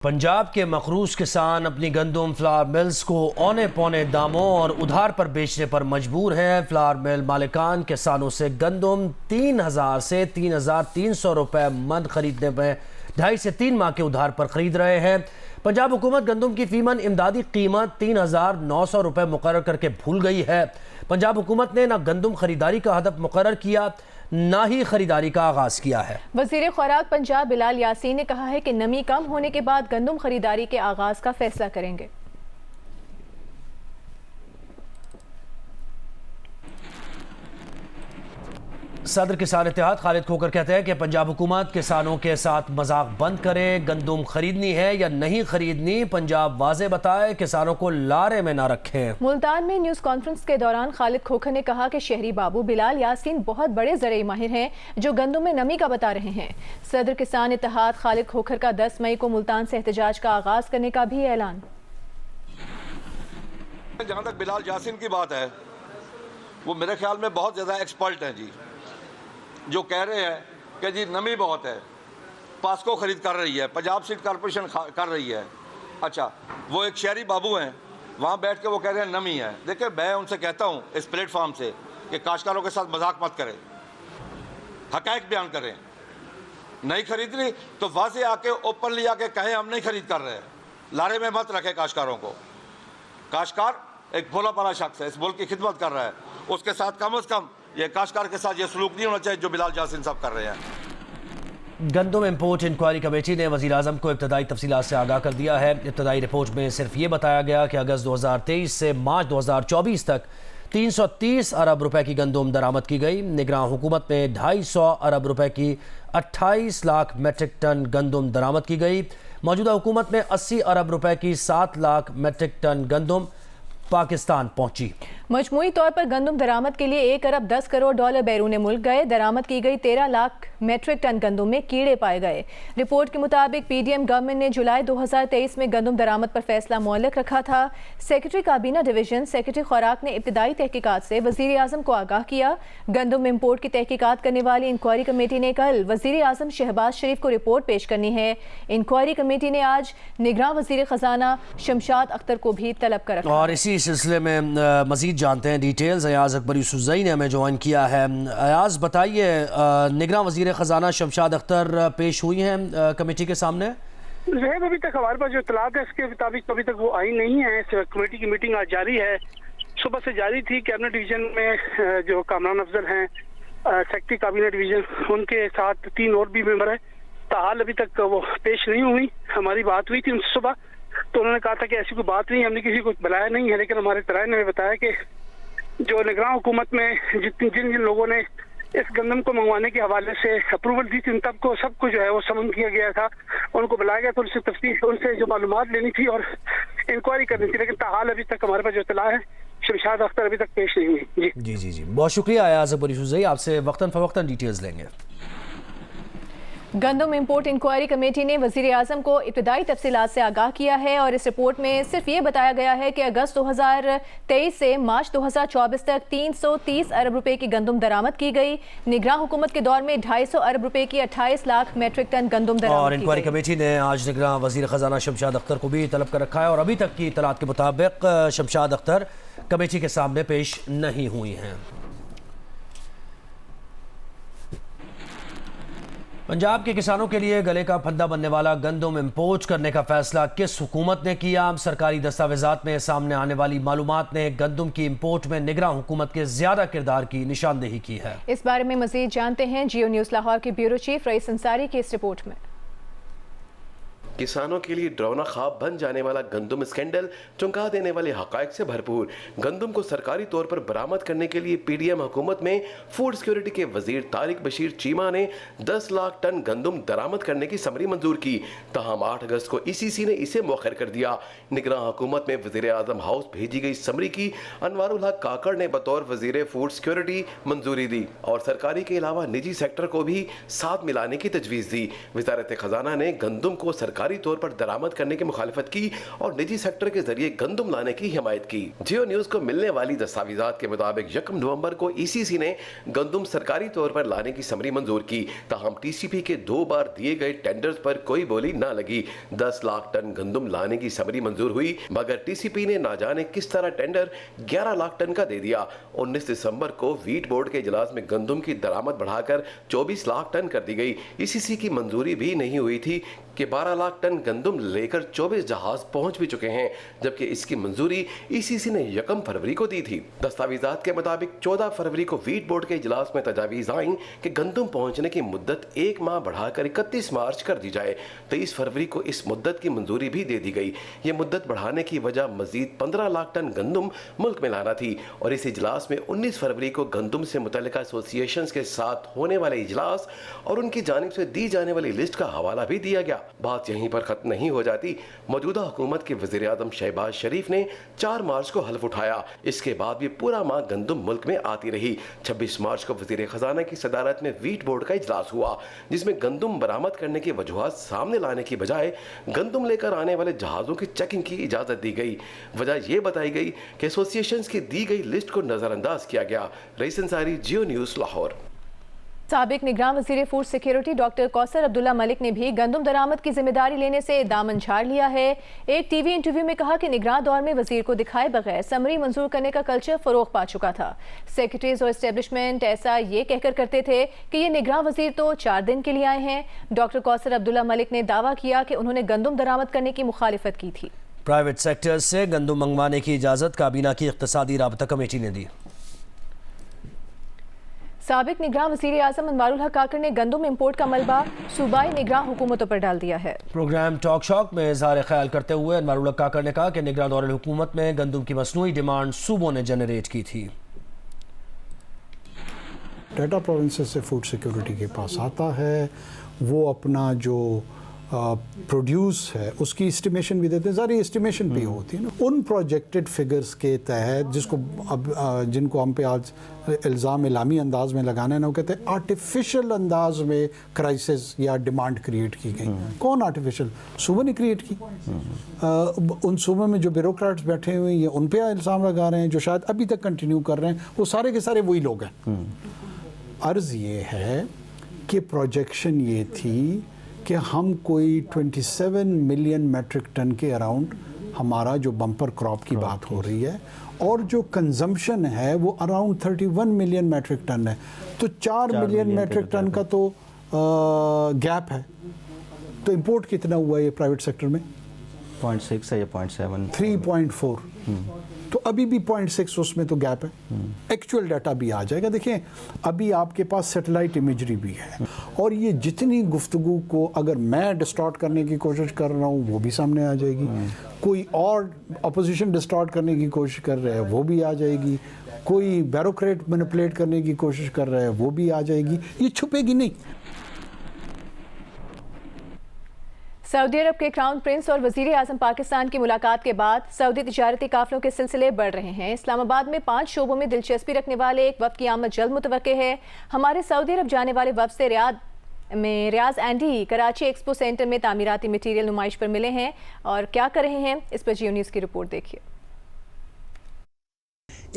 پنجاب کے مقروض کسان اپنی گندم فلاور ملز کو اونے پونے داموں اور ادھار پر بیچنے پر مجبور ہیں۔ فلاور مل مالکان کسانوں سے گندم 3000 سے 3300 روپے من خریدنے میں 2.5 سے 3 ماہ کے ادھار پر خرید رہے ہیں۔ پنجاب حکومت گندم کی فی من امدادی قیمت 3900 روپے مقرر کر کے بھول گئی ہے۔ پنجاب حکومت نے نہ گندم خریداری کا ہدف مقرر کیا نہ ہی خریداری کا آغاز کیا ہے۔ وزیر خوراک پنجاب بلال یاسین نے کہا ہے کہ نمی کم ہونے کے بعد گندم خریداری کے آغاز کا فیصلہ کریں گے۔ صدر کسان اتحاد خالد کھوکھر کہتے ہیں کہ پنجاب حکومت کسانوں کے ساتھ مذاق بند کرے، گندم خریدنی ہے یا نہیں خریدنی پنجاب واضح بتائے، کسانوں کو لارے میں نہ رکھیں۔ ملتان میں نیوز کانفرنس کے دوران خالد کھوکھر نے کہا کہ شہری بابو بلال یاسین بہت بڑے زرعی ماہر ہیں جو گندم میں نمی کا بتا رہے ہیں۔ صدر کسان اتحاد خالد کھوکھر کا 10 مئی کو ملتان سے احتجاج کا آغاز کرنے کا بھی اعلان۔ جہاں تک بلال یاسین کی بات ہے وہ میرے خیال میں بہت زیادہ ایکسپرٹ ہیں جی، جو کہہ رہے ہیں کہ جی نمی بہت ہے، پاسکو خرید کر رہی ہے، پنجاب سیڈ کارپوریشن کر رہی ہے۔ اچھا، وہ ایک شہری بابو ہیں، وہاں بیٹھ کے وہ کہہ رہے ہیں نمی ہے۔ دیکھیں، میں ان سے کہتا ہوں اس پلیٹ فارم سے کہ کاشتکاروں کے ساتھ مذاق مت کریں، حقائق بیان کریں۔ نہیں خریدنی تو واضح آ کے اوپنلی آ کے کہیں ہم نہیں خرید کر رہے ہیں، لارے میں مت رکھے کاشتکاروں کو۔ کاشتکار ایک بھولا پالا شخص ہے، اس ملک کی خدمت کر رہا ہے، اس کے ساتھ کم از کم یہ کاشتکار کے ساتھ یہ سلوک نہیں ہونا چاہیے جو بلال یاسین صاحب کر رہے ہیں۔ گندم امپورٹ انکوائری کمیٹی نے وزیر اعظم کو ابتدائی تفصیلات سے آگاہ کر دیا ہے۔ ابتدائی رپورٹ میں صرف یہ بتایا گیا کہ اگست 2023 سے مارچ 2024 تک 330 ارب روپے کی گندم درآمد کی گئی۔ نگراں حکومت میں 250 ارب روپے کی 28 لاکھ میٹرک ٹن گندم درآمد کی گئی۔ موجودہ حکومت میں 80 ارب روپے کی 7 لاکھ میٹرک ٹن گندم پاکستان پہنچی۔ مجموعی طور پر گندم درآمد کے لیے 1 ارب 10 کروڑ ڈالر بیرون ملک گئے۔ درآمد کی گئی 13 لاکھ میٹرک ٹن گندم میں کیڑے پائے گئے۔ رپورٹ کے مطابق پی ڈی ایم گورنمنٹ نے جولائی 2023 میں گندم درآمد پر فیصلہ معلق رکھا تھا۔ سیکرٹری کابینہ ڈویژن سیکرٹری خوراک نے ابتدائی تحقیقات سے وزیر اعظم کو آگاہ کیا۔ گندم امپورٹ کی تحقیقات کرنے والی انکوائری کمیٹی نے کل وزیر اعظم شہباز شریف کو رپورٹ پیش کرنی ہے۔ انکوائری کمیٹی نے آج نگراں وزیر خزانہ شمشاد اختر کو بھی طلب کر رکھا۔ اور اسی سلسلے میں مزید جانتے ہیں ڈیٹیلز، ایاز اکبر یوسفزئی نے ہمیں جوائن کیا ہے۔ ایاز بتائیے، نگراں وزیر خزانہ شمشاد اختر پیش ہوئی ہیں کمیٹی کے سامنے؟ زہیب، ابھی تک ہمارے پاس جو اطلاعات ہے اس کے مطابق ابھی تک وہ آئی نہیں ہے۔ کمیٹی کی میٹنگ آج جاری ہے، صبح سے جاری تھی۔ کیبنٹ ڈویژن میں جو کامران افضل ہیں سیکرٹری کابینہ ڈویژن، ان کے ساتھ 3 اور بھی ممبر ہیں، تاحال ابھی تک وہ پیش نہیں ہوئی۔ ہماری بات ہوئی تھی ان سے صبح، تو انہوں نے کہا تھا کہ ایسی کوئی بات نہیں، ہم نے کسی کو بلایا نہیں ہے، لیکن ہمارے ذرائع نے بتایا کہ جو نگراں حکومت میں جن لوگوں نے اس گندم کو منگوانے کے حوالے سے اپروول دی تھی، ان سب کو جو ہے وہ سمن کیا گیا تھا، ان کو بلایا گیا تو ان سے جو معلومات لینی تھی اور انکوائری کرنی تھی، لیکن تاحال ابھی تک ہمارے پاس جو اطلاع ہے شمشاد اختر ابھی تک پیش نہیں ہوئی۔ جی بہت شکریہ ایاز اکبر یوسفزئی، آپ سے وقتاً فوقتاً ڈیٹیلز لیں گے۔ گندم امپورٹ انکوائری کمیٹی نے وزیر اعظم کو ابتدائی تفصیلات سے آگاہ کیا ہے اور اس رپورٹ میں صرف یہ بتایا گیا ہے کہ اگست 2023 سے مارچ 2024 تک 330 ارب روپے کی گندم درآمد کی گئی۔ نگراں حکومت کے دور میں 250 ارب روپے کی 28 لاکھ میٹرک ٹن گندم درآمد کی گئی۔ اور انکوائری کمیٹی نے آج نگراں وزیر خزانہ شمشاد اختر کو بھی طلب کر رکھا ہے، اور ابھی تک کی اطلاعات کے مطابق شمشاد اختر کمیٹی کے سامنے پیش نہیں ہوئی ہیں۔ پنجاب کے کسانوں کے لیے گلے کا پھندا بننے والا گندم امپورٹ کرنے کا فیصلہ کس حکومت نے کیا؟ سرکاری دستاویزات میں سامنے آنے والی معلومات نے گندم کی امپورٹ میں نگراں حکومت کے زیادہ کردار کی نشاندہی کی ہے۔ اس بارے میں مزید جانتے ہیں جیو نیوز لاہور کے بیورو چیف رئیس انصاری کی اس رپورٹ میں۔ کسانوں کے لیے ڈراؤنا خواب بن جانے والا گندم اسکینڈل چونکا دینے والے حقائق سے بھرپور گندم کو سرکاری طور پر برآمد کرنے کے لیے پی ڈی ایم حکومت میں فوڈ سیکیورٹی کے وزیر طارق بشیر چیمہ نے 10 لاکھ ٹن گندم درآمد کرنے کی سمری منظور کی، تاہم 8 اگست کو ای سی سی نے اسے مؤخر کر دیا۔ نگراں حکومت میں وزیر اعظم ہاؤس بھیجی گئی سمری کی انوار الحق کاکڑ نے بطور وزیر فوڈ سیکیورٹی منظوری دی اور سرکاری کے علاوہ نجی سیکٹر کو بھی ساتھ ملانے کی تجویز دی۔ وزارت خزانہ نے گندم کو سرکاری सरकारी तौर पर दरामद करने की मुखालिफत की और निजी सेक्टर के जरिए गंदम लाने की हिमायत की। जियो न्यूज को मिलने वाली दस्तावेजात के मुताबिक 1 नवंबर को ईसीसी ने गंदम सरकारी तौर पर लाने की समरी मंजूर की, ताहम टीसीपी के 2 बार दिए गए टेंडर्स पर कोई बोली न लगी। 10 लाख टन गंदम लाने की समरी मंजूर हुई, मगर टीसीपी ने ना जाने किस तरह टेंडर 11 लाख टन का दे दिया। 19 दिसंबर को वीट बोर्ड के इजलास में गंदम की दरामद बढ़ाकर 24 लाख टन कर दी गई। ईसीसी की मंजूरी भी नहीं हुई थी कि 12 लाख टन गंदम लेकर 24 जहाज पहुंच भी चुके हैं, जबकि इसकी मंजूरी ईसीसी ने 1 फरवरी को दी थी। दस्तावेजात के मुताबिक 14 फरवरी को वीट बोर्ड के इजलास में तजावीज आई कि गंदम पहुंचने की मुद्दत 1 माह बढ़ाकर 31 मार्च कर दी जाए। 23 फरवरी को इस मुद्दत की मंजूरी भी दे दी गई। ये मुद्दत बढ़ाने की वजह मजीद 15 लाख टन गंदम मुल्क में लाना थी और इस इजलास में 19 फरवरी को गंदम से मुतल्लिका एसोसिएशंस के साथ होने वाले इजलास और उनकी जानिब से दी जाने वाली लिस्ट का हवाला भी दिया गया। बात यहीं पर खत्म नहीं हो जाती। मौजूदा हुकूमत के वज़ीर आज़म शहबाज शरीफ ने 4 मार्च को हल्फ उठाया। इसके बाद भी पूरा माह गंदम मुल्क में आती रही। 26 मार्च को वज़ीर खजाना की सदारत में वीट बोर्ड का इजलास हुआ, जिसमें गंदम बरामद करने की वजूहात सामने लाने की बजाय गंदम लेकर आने वाले जहाज़ों की चेकिंग की इजाज़त दी गई। वजह यह बताई गई कि एसोसिएशंस की दी गई लिस्ट को नज़रअंदाज किया गया। रईस अंसारी, जियो न्यूज़, लाहौर। साबिक निगरान वज़ीर food security doctor Kausar Abdullah Malik ने भी गंदम दरामद की जिम्मेदारी लेने से दामन झाड़ लिया है। एक टीवी इंटरव्यू में कहा कि निगरान दौर में वज़ीर को दिखाए बगैर समरी मंजूर करने का कल्चर फरोग पा चुका था। सेक्रेटरीज और एस्टेब्लिशमेंट ऐसा ये कहकर करते थे कि ये निगरान वज़ीर तो 4 दिन के लिए आए हैं। डॉक्टर कौसर अब्दुल्ला मलिक ने दावा किया कि उन्होंने गंदम दरामद करने की मुखालिफत की थी। प्राइवेट सेक्टर से गंदम मंगवाने की इजाज़त काबीना की इख्तिसादी राबता कमेटी ने दी। साबिक निगरान वज़ीर आज़म अनवारुल हक काकर ने गंदम इंपोर्ट का मलबा सूबाई निगरान हुकूमतों पर डाल दिया है। प्रोग्राम टॉक शॉक में इज़हार ख्याल करते हुए अनवारुल हक काकर ने कहा कि निगरान दौर हुकूमत में गंदम की मसनूई डिमांड सूबों ने जनरेट की थी। डाटा प्रोविंसेस से फूड सिक्योरिटी के पास आता है, वो अपना जो प्रोड्यूस है उसकी एस्टिमेशन भी देते हैं। सारी एस्टिमेशन भी होती है ना उन प्रोजेक्टेड फिगर्स के तहत, जिसको अब जिनको हम पे आज इल्ज़ाम इलामी अंदाज में लगाना है ना, वो कहते हैं आर्टिफिशियल अंदाज में क्राइसिस या डिमांड क्रिएट की गई। कौन आर्टिफिशियल? सूबे ने क्रिएट की। उन सूबे में जो ब्यूरोक्रेट्स बैठे हुए हैं उन पे इल्ज़ाम लगा रहे हैं, जो शायद अभी तक कंटिन्यू कर रहे हैं, वो सारे के सारे वही लोग हैं। अर्ज़ ये है कि प्रोजेक्शन ये थी कि हम कोई 27 मिलियन मेट्रिक टन के अराउंड हमारा जो बम्पर क्रॉप की बात हो रही है और जो कंजम्पशन है वो अराउंड 31 मिलियन मेट्रिक टन है। तो 4 मिलियन मेट्रिक टन का तो गैप है। तो इंपोर्ट कितना हुआ ये प्राइवेट सेक्टर में? 0.6 है या 0.7? 3.4। तो अभी भी 0.6 उसमें तो गैप है। एक्चुअल डाटा भी आ जाएगा। देखें, अभी आपके पास सैटेलाइट इमेजरी भी है और ये जितनी गुफ्तगू को अगर मैं डिस्टॉर्ट करने की कोशिश कर रहा हूँ वो भी सामने आ जाएगी, कोई और अपोजिशन डिस्टॉर्ट करने की कोशिश कर रहा है वो भी आ जाएगी, कोई ब्यूरोक्रेट मैनिपुलेट करने की कोशिश कर रहा है वो भी आ जाएगी। ये छुपेगी नहीं। सऊदी अरब के क्राउन प्रिंस और वज़ीर आज़म पाकिस्तान की मुलाकात के बाद सऊदी तिजारती काफिलों के सिलसिले बढ़ रहे हैं। इस्लामाबाद में 5 शोबों में दिलचस्पी रखने वाले एक वफ़द की आमद जल्द मुतवक्के है। हमारे सऊदी अरब जाने वाले वफ़द से रियाज एंडी कराची एक्सपो सेंटर में तामीराती मटीरियल नुमाइश पर मिले हैं और क्या कर रहे हैं, इस पर जियो न्यूज़ की रिपोर्ट देखिए।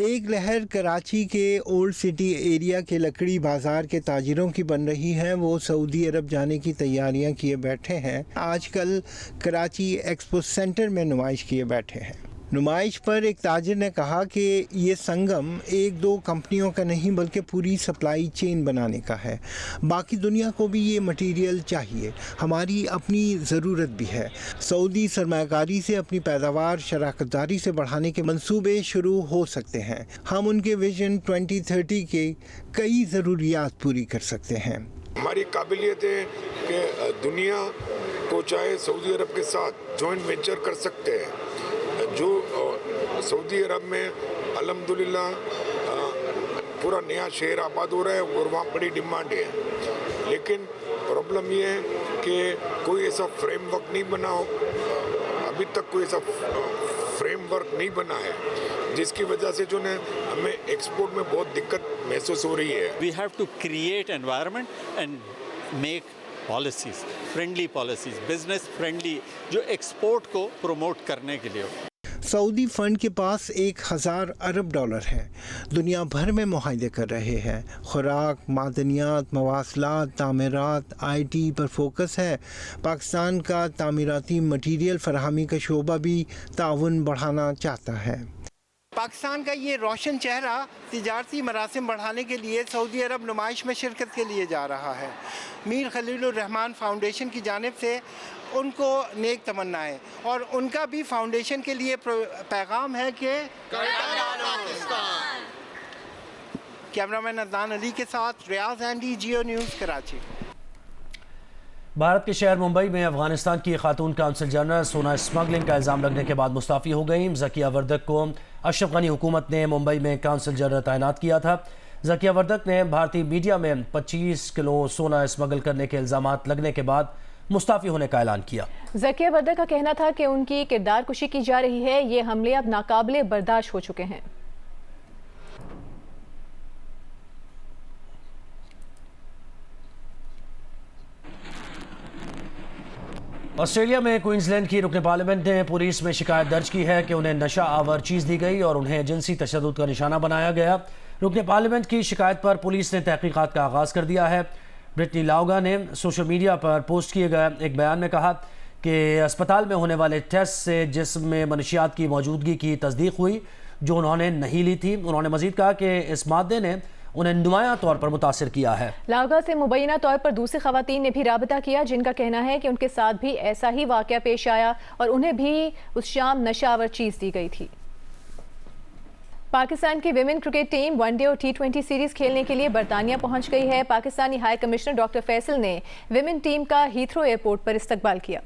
एक लहर कराची के ओल्ड सिटी एरिया के लकड़ी बाज़ार के ताजिरों की बन रही है। वो सऊदी अरब जाने की तैयारियां किए बैठे हैं। आजकल कराची एक्सपो सेंटर में नुमाइश किए बैठे हैं। नुमाइश पर एक ताजिर ने कहा कि ये संगम 1-2 कंपनियों का नहीं बल्कि पूरी सप्लाई चेन बनाने का है। बाकी दुनिया को भी ये मटेरियल चाहिए, हमारी अपनी ज़रूरत भी है। सऊदी सरमायाकारी से अपनी पैदावार शराकतदारी से बढ़ाने के मंसूबे शुरू हो सकते हैं। हम उनके विजन 2030 के कई ज़रूरियात पूरी कर सकते हैं। हमारी काबिलियत है कि दुनिया को चाहे सऊदी अरब के साथ जॉइंट वेंचर कर सकते हैं। जो सऊदी अरब में अल्हम्दुलिल्लाह पूरा नया शहर आबाद हो रहा है और वहाँ बड़ी डिमांड है, लेकिन प्रॉब्लम ये है कि कोई ऐसा फ्रेमवर्क नहीं बना हो, अभी तक कोई ऐसा फ्रेमवर्क नहीं बना है, जिसकी वजह से जो है हमें एक्सपोर्ट में बहुत दिक्कत महसूस हो रही है। We have to create environment and make policies. Friendly policies, business friendly, जो एक्सपोर्ट को प्रमोट करने के लिए हो। सऊदी फंड के पास 1000 अरब डॉलर है, दुनिया भर में मुआहदे कर रहे हैं। खुराक, मादनियात, मवासलात, तामीरात, IT पर फोकस है। पाकिस्तान का तामीराती मटीरियल फराहमी का शोबा भी ताउन बढ़ाना चाहता है। पाकिस्तान का ये रोशन चेहरा तिजारती मरासिम बढ़ाने के लिए सऊदी अरब नुमाइश में शिरकत के लिए जा रहा है। मीर खलीलुर रहमान फाउंडेशन की जानिब से उनको नेक तमन्नाएं, और उनका भी फाउंडेशन के लिए पैगाम है कि कैमरामैन अदनान अली के साथ रियाज एंडी, जियो न्यूज़, कराची। भारत के शहर मुंबई में अफगानिस्तान की खातून काउंसिल जनरल सोना स्मगलिंग का इल्ज़ाम लगने के बाद मुस्ताफ़ी हो गई। ज़किया वर्दक को अशरफ गनी हुकूमत ने मुंबई में काउंसिल जनरल तैनात किया था। ज़किया वर्दक ने भारतीय मीडिया में 25 किलो सोना स्मगल करने के इल्ज़ाम लगने के बाद मुस्ताफ़ी होने का ऐलान किया। ज़किया वर्दक का कहना था कि उनकी किरदार कुशी की जा रही है, ये हमले अब नाकाबिले बर्दाश्त हो चुके हैं। ऑस्ट्रेलिया में क्वींसलैंड की रुकन पार्लियामेंट ने पुलिस में शिकायत दर्ज की है कि उन्हें नशा आवर चीज़ दी गई और उन्हें जिनसी तशद्दुद का निशाना बनाया गया। रुकन पार्लियामेंट की शिकायत पर पुलिस ने तहकीकात का आगाज़ कर दिया है। ब्रिटनी लाउगा ने सोशल मीडिया पर पोस्ट किए गए एक बयान में कहा कि अस्पताल में होने वाले टेस्ट से जिस्म में मनशियात की मौजूदगी की तस्दीक हुई जो उन्होंने नहीं ली थी। उन्होंने मज़ीद कहा कि इस मादे ने उन्हें नुमायां तौर पर मुतासिर किया है। लाउगा से मुबैना तौर पर दूसरी खवातीन ने भी राबता किया जिनका कहना है कि उनके साथ भी ऐसा ही वाक़या पेश आया और उन्हें भी उस शाम नशावर चीज़ दी गई थी। पाकिस्तान की विमेन क्रिकेट टीम वनडे और T20 सीरीज़ खेलने के लिए बरतानिया पहुंच गई है। Pakistani high commissioner doctor Faisal ने विमेन टीम का हीथ्रो एयरपोर्ट पर इस्तकबाल किया।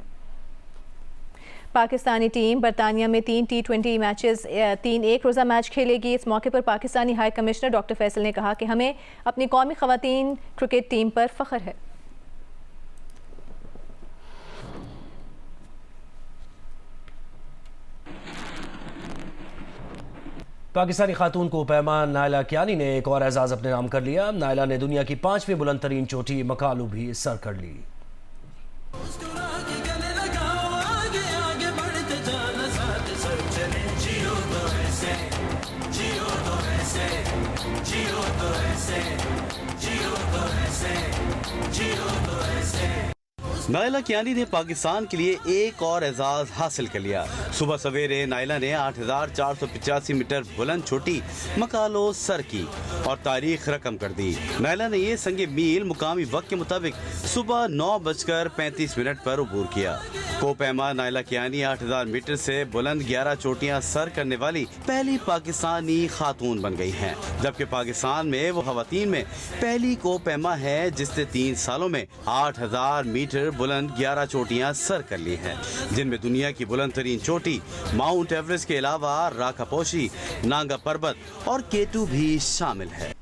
पाकिस्तानी टीम बरतानिया में 3 T20 मैचेस 3 एक रोज़ा मैच खेलेगी। इस मौके पर Pakistani high commissioner doctor Faisal ने कहा कि हमें अपनी कौमी ख़वातीन क्रिकेट टीम पर फ़ख्र है। पाकिस्तानी खातून को पैमा नायला कियानी ने एक और एजाज़ अपने नाम कर लिया। नायला ने दुनिया की 5वीं बुलंद तरीन चोटी मकालू भी सर कर ली। नायला कियानी ने पाकिस्तान के लिए एक और एजाज हासिल कर लिया। सुबह सवेरे नायला ने 8485 मीटर बुलंद चोटी मकालो सर की और तारीख रकम कर दी। नायला ने ये संगे मील मुकामी वक्त के मुताबिक सुबह 9:35 पर अबूर किया। कोपैमा नायला कियानी 8000 मीटर से बुलंद 11 चोटियां सर करने वाली पहली पाकिस्तानी खातून बन गई हैं, जबकि पाकिस्तान में वो खवातीन में पहली कोपैमा है जिसने 3 सालों में 8000 मीटर बुलंद 11 चोटियां सर कर ली हैं, जिनमें दुनिया की बुलंद तरीन चोटी माउंट एवरेस्ट के अलावा राकापोशी, नांगा पर्वत और केटू भी शामिल है।